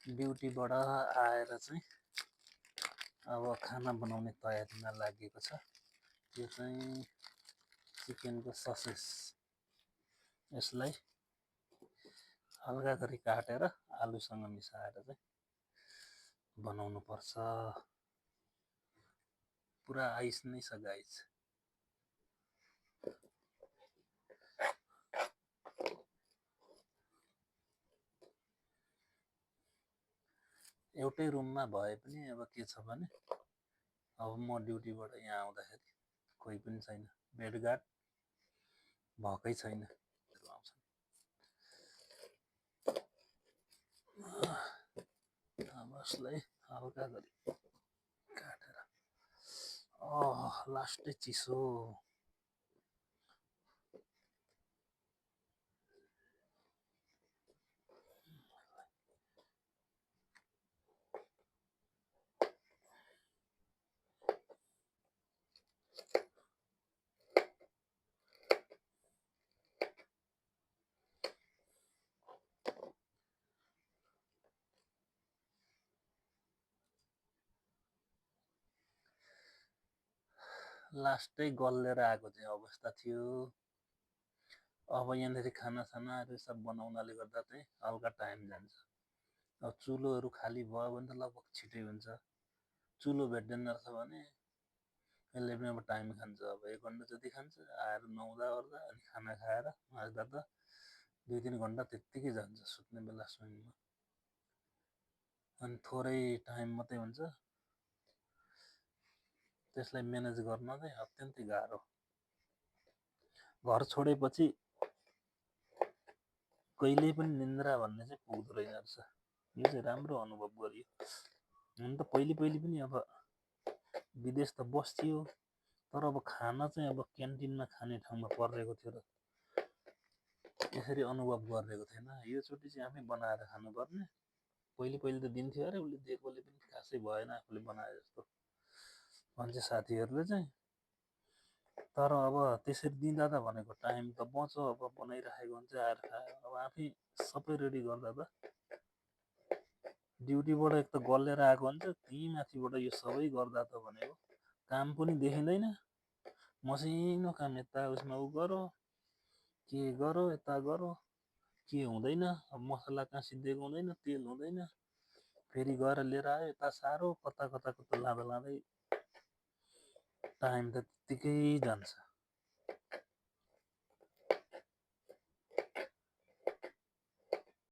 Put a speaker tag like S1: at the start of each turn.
S1: ड्युटीबाट आएर चाहिँ अब खाना बनाउने तयारीमा लागेको छ। यो चाहिँ चिकनको ससेज, यसलाई हल्का गरी काटेर आलुसँग मिसाएर चाहिँ बनाउनु पर्छ। पुरा आइस नै छ गाइस। एउटै रुममा भए पनि अब के छ भने अब म ड्युटीबाट यहाँ आउँदाखेरि कोही पनि छैन, भेटघाट भएकै छैन। अब यसलाई हल्का गरी काटेर लास्टै चिसो। लास्टै गल्लेर आएको चाहिँ अवस्था थियो। अब यहाँनिर खानासानाहरू सब बनाउनाले गर्दा चाहिँ हल्का टाइम जान्छ। अब चुलोहरू खाली भयो भने त लगभग छिटै हुन्छ। चुलो भेट्दैन रहेछ भने यसले पनि अब टाइम खान्छ। अब 1 घन्टा जति खान्छ। आएर नुहाउँदा ओर्दा अनि खाना खाएर माझ्दा त 2-3 घन्टा त्यत्तिकै जान्छ सुत्ने बेला सुइङमा। अनि थोरै टाइम मात्रै हुन्छ। त्यसलाई म्यानेज गर्न चाहिँ अत्यन्तै गाह्रो। घर छोडेपछि कहिल्यै पनि निन्द्रा भन्ने चाहिँ पुग्दो रहेन रहेछ। यो चाहिँ राम्रो अनुभव गरियो। हुन त पहिले पनि अब विदेश त बस्थ्यो, तर अब खाना चाहिँ अब क्यान्टिनमा खाने ठाउँमा परेको थियो र यसरी अनुभव गरेको थिएन। योचोटि चाहिँ आफै बनाएर खानुपर्ने। पहिले त दिन्थ्यो अरे उसले दिएकोले पनि खासै भएन आफूले बनाए जस्तो भन्छ साथीहरूले चाहिँ। तर अब त्यसरी दिँदा त भनेको टाइम त बच्यो। अब बनाइराखेको हुन्छ आएर खायो। अब आफै सबै रेडी गर्दा त ड्युटीबाट एक त गल्लेर आएको हुन्छ, त्यही माथिबाट यो सबै गर्दा त भनेको काम पनि देखिँदैन। मसिनो काम यता उसमा उ गरो, के गरो, यता गरो, के हुँदैन। अब मसला कहाँ सिद्धिएको हुँदैन, तेल हुँदैन, फेरि गएर लिएर आयो यता सारो, कता लाँदै टाइम त त्यत्तिकै जान्छ।